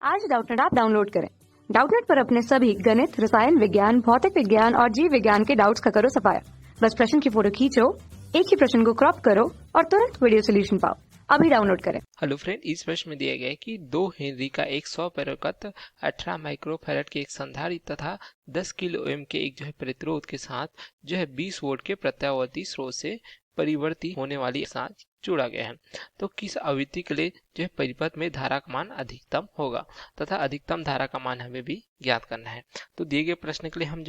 आज Doubtnut app download करें। Doubtnut पर अपने सभी गणित, रसायन विज्ञान, भौतिक विज्ञान और जीव विज्ञान के डाउट्स का करो सफाया। बस प्रश्न की फोटो खींचो, एक ही प्रश्न को क्रॉप करो और तुरंत वीडियो सोल्यूशन पाओ। अभी डाउनलोड करें। हेलो फ्रेंड, इस प्रश्न में दिया गया है कि 2 हेनरी का एक 100 परिपथ 18 माइक्रोफैराड के एक संधारित्र तथा 10 किलो ओम के एक प्रतिरोध के साथ 20 वोल्ट के प्रत्यावर्ती स्रोत से परिवर्ती होने वाली साथ जोड़ा गया है। तो किस आवृत्ति के लिए परिपथ में धारा का मान अधिकतम होगा तथा अधिकतम धारा का मान हमें भी ज्ञात करना है। तो दिए गए प्रश्न के लिए हम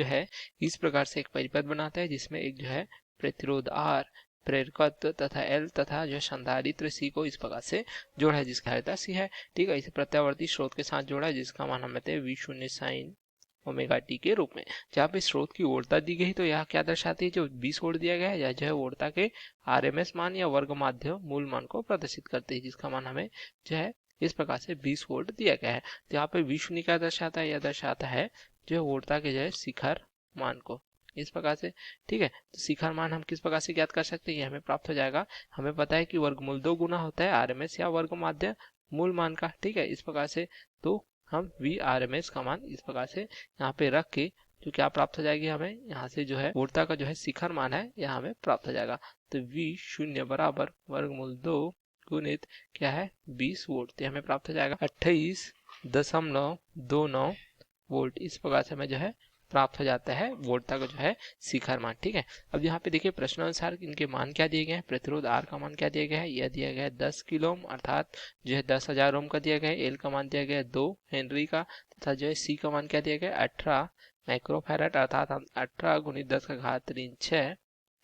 इस प्रकार से एक परिपथ बनाते हैं जिसमें एक प्रतिरोध R, प्रेरकत्व तथा एल तथा संधारित्र सी को इस प्रकार से जोड़ा है जिसका धारिता सी है। ठीक है, इसे प्रत्यावर्ती स्रोत के साथ जोड़ा है जिसका मान हम लेते हैं V0 साइन ओमेगा टी के रूप में। जहाँ पे स्रोत की ओरता दी गई तो यह क्या दर्शाती है, जो 20 वोल्ट दिया गया है यह ओरता के RMS मान या वर्ग माध्य मूल मान को प्रदर्शित करती है जिसका मान हमें इस प्रकार से 20 वोल्ट दिया गया है। तो यहाँ पे V0 क्या दर्शाता है, यह दर्शाता है ओरता के शिखर मान को इस प्रकार से। ठीक है, तो शिखर मान हम किस प्रकार से ज्ञात कर सकते हैं, ये हमें प्राप्त हो जाएगा। हमें पता है कि वर्गमूल 2 गुना होता है RMS या वर्ग माध्य मूल मान का। ठीक है, इस प्रकार से तो हम VRMS का मान इस प्रकार से यहाँ पे रख के जो क्या प्राप्त हो जाएगी, हमें यहाँ से वोल्टा का शिखर मान है यहाँ हमें प्राप्त हो जाएगा। तो V0 बराबर वर्गमूल 2 गुणित क्या है 20 वोल्ट, तो हमें प्राप्त हो जाएगा 28.29 वोल्ट। इस प्रकार से हमें प्राप्त हो जाता है वोल्टा का शिखर मान। ठीक है, अब यहाँ पे देखिए प्रश्नानुसार इनके मान क्या दिए गए हैं। प्रतिरोध R का मान क्या दिया गया है, यह दिया गया है 10 किलो ओम अर्थात 10,000 ओम का दिया गया है। एल का मान दिया गया है 2 हेनरी का तथा सी का मान क्या दिया गया है 18 माइक्रोफैराड अर्थात हम 18 गुणित 10 का घात 6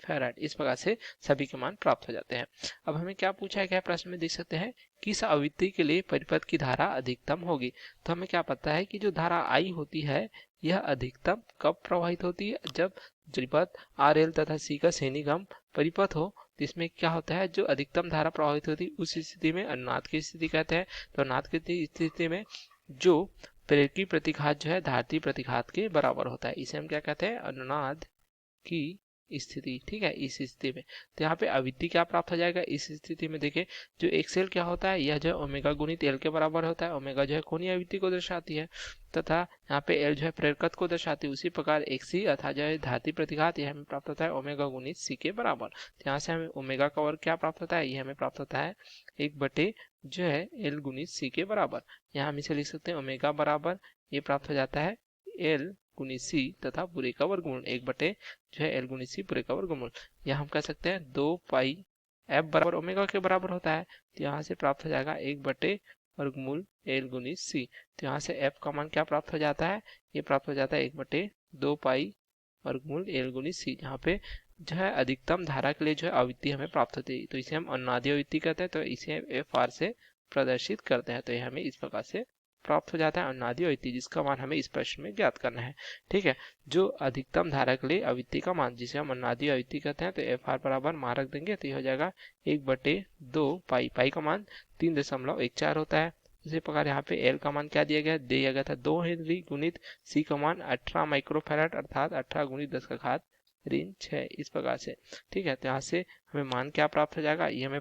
फैराड। इस प्रकार से सभी के मान प्राप्त हो जाते हैं। अब हमें क्या पूछा है, क्या प्रश्न में देख सकते हैं, किस आवृत्ति के लिए परिपथ की धारा अधिकतम होगी। तो हमें क्या पता है कि जो धारा I होती है यह अधिकतम कब प्रवाहित होती है, जब परिपथ RL तथा C का श्रेणीक्रम परिपथ हो। तो इसमें क्या होता है, जो अधिकतम धारा प्रवाहित होती है उस स्थिति में अनुनाद की स्थिति कहते हैं। तो अनुनाद की स्थिति में जो प्रेरकी प्रतिघात धारती प्रतिघात के बराबर होता है, इसे हम क्या कहते हैं, अनुनाद की स्थिति। ठीक है, इस स्थिति में तो यहाँ पे आवृत्ति क्या प्राप्त हो जाएगा। इस स्थिति में देखिए जो एक्सएल क्या होता है, यह ओमेगा गुणित एल के बराबर होता है। ओमेगा कोणीय आवृत्ति को दर्शाती है तथा यहाँ पे एल प्रेरकत्व को दर्शाती है। उसी प्रकार एक्सी अर्थात धारती प्रतिघात यह हमें प्राप्त होता है ओमेगा गुणित सी के बराबर। तो यहाँ से हमें ओमेगा का वर्ग क्या प्राप्त होता है, यह हमें प्राप्त होता है 1 एल गुणित सी के बराबर। यहाँ हम इसे लिख सकते हैं ओमेगा बराबर ये प्राप्त हो जाता है एल गुणित सी तथा पूरे का वर्गमूल 1 एल गुणित सी पूरे का वर्गमूल। या हम कह सकते हैं 2 पाई एफ बराबर ओमेगा के बराबर होता है। तो यहाँ से प्राप्त हो जाएगा 1 वर्गमूल एल गुणित सी। तो यहाँ से एफ का मान क्या प्राप्त हो जाता है, ये प्राप्त हो जाता है 1/2 पाई वर्गमूल एल गुणित सी। जहाँ पे अधिकतम धारा के लिए आवृत्ति हमें प्राप्त होती है तो इसे हम अनुनादी आवृत्ति कहते हैं। तो इसे एफ आर से प्रदर्शित करते हैं। तो यह हमें इस प्रकार से प्राप्त हो जाता है अनुनादी आवृत्ति, जिसका मान हमें इस प्रश्न में ज्ञात करना है। ठीक है, जो अधिकतम धारा के लिए आवृत्ति का मान जिसे हम अनुनादी आवृत्ति कहते हैं, तो एफ आर बराबर मान रख देंगे तो यह हो जाएगा 1/2 पाई। पाई का मान 3.14 होता है। इसी प्रकार यहाँ पे एल का मान क्या दिया गया था 2 हेनरी गुणित सी का मान 18 माइक्रोफैराड अर्थात 18 गुणित 10 का घात 6 इस प्रकार से। ठीक है, तो यहाँ से हमें मान क्या प्राप्त हो जाएगा, ये हमें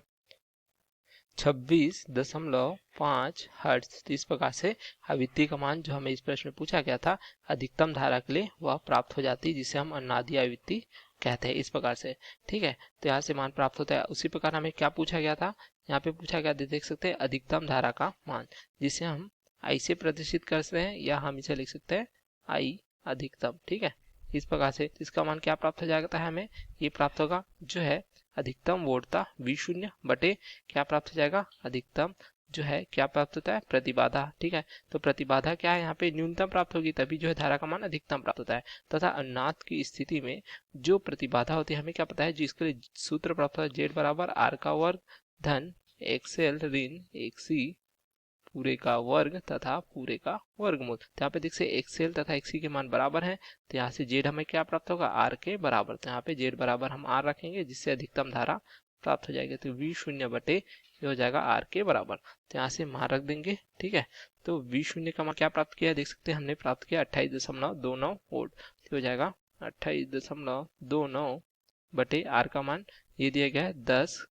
26.5 हर्ट्ज। इस प्रकार से आवृत्ति का मान जो हमें इस प्रश्न में पूछा गया था अधिकतम धारा के लिए वह प्राप्त हो जाती है, जिसे हम अनुनादी आवृत्ति कहते हैं इस प्रकार से। ठीक है, तो यहाँ से मान प्राप्त होता है। उसी प्रकार हमें क्या पूछा गया था, यहाँ पे पूछा गया देख सकते हैं अधिकतम धारा का मान, जिसे हम I से प्रदर्शित कर सकते हैं या हम इसे लिख सकते हैं I अधिकतम। ठीक है, इस प्रकार से इसका मान क्या प्राप्त हो जाता है, हमें ये प्राप्त होगा अधिकतम वोल्टता V0 बटे क्या प्राप्त हो जाएगा, अधिकतम क्या प्राप्त होता है, प्रतिबाधा। ठीक है, तो प्रतिबाधा क्या है, यहाँ पे न्यूनतम प्राप्त होगी तभी धारा का मान अधिकतम प्राप्त होता है। तथा अनुनाद की स्थिति में जो प्रतिबाधा होती है हमें क्या पता है, जिसके लिए सूत्र प्राप्त होता है जेड बराबर आर का वर्ग धन एक्सएल ऋण एक्सी पूरे का वर्ग तथा पूरे का वर्गमूल। तो यहाँ पे देख सकते एक्सएल तथा एक्सी के मान बराबर हैं। तो यहाँ से जेड हमें क्या प्राप्त होगा, आर के बराबर। तो यहाँ पे जेड बराबर हम आर रखेंगे जिससे अधिकतम धारा प्राप्त हो जाएगी। तो V0 बटे ये हो जाएगा आर के बराबर। तो यहाँ से मान रख देंगे। ठीक है, तो V0 का मान क्या प्राप्त किया देख सकते हैं, हमने प्राप्त किया 28.29 वोल्ट। तो हो जाएगा 28.29 बटे आर का मान ये दिया गया है 10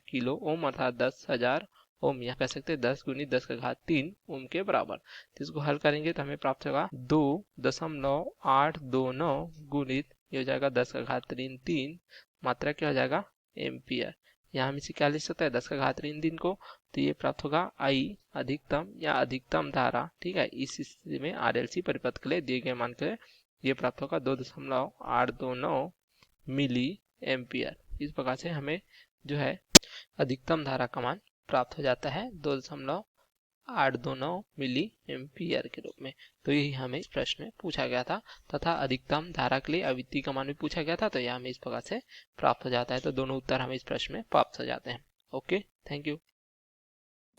किलो ओम अर्थात 10,000 ओम, या कह सकते हैं 10 गुनी 10 का घात 3 ओम के बराबर। तो इसको हल करेंगे तो हमें प्राप्त होगा 2.829 गुणित ये हो जाएगा 10 का घात 3 मात्रा क्या हो जाएगा एम्पियर। यहाँ हम इसे क्या लिख सकते हैं 10 का घात 3 को, तो ये प्राप्त होगा आई अधिकतम या अधिकतम धारा, ठीक है। इस स्थिति में आरएलसी परिपथ के लिए दिए गए मान के लिए ये प्राप्त होगा 2.829 मिली एम्पियर। इस प्रकार से हमें जो है अधिकतम धारा का मान प्राप्त हो जाता है 2.829 मिली एम्पियर के रूप में। तो यही हमें इस प्रश्न में पूछा गया था, तथा अधिकतम धारा के लिए आवृत्ति का मान भी पूछा गया था, तो यह हमें इस प्रकार से प्राप्त हो जाता है। तो दोनों उत्तर हमें इस प्रश्न में प्राप्त हो जाते हैं। Okay, thank you.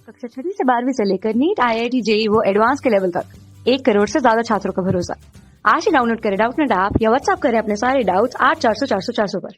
कक्षा 6 से 12वीं से लेकर नीट, IIT, JEE वो एडवांस के लेवल तक 1 करोड़ से ज्यादा छात्रों का भरोसा। आज ही डाउनलोड करें डाउटनेट ऐप या व्हाट्सएप करें अपने सारे डाउट्स 8400 400 400 पर।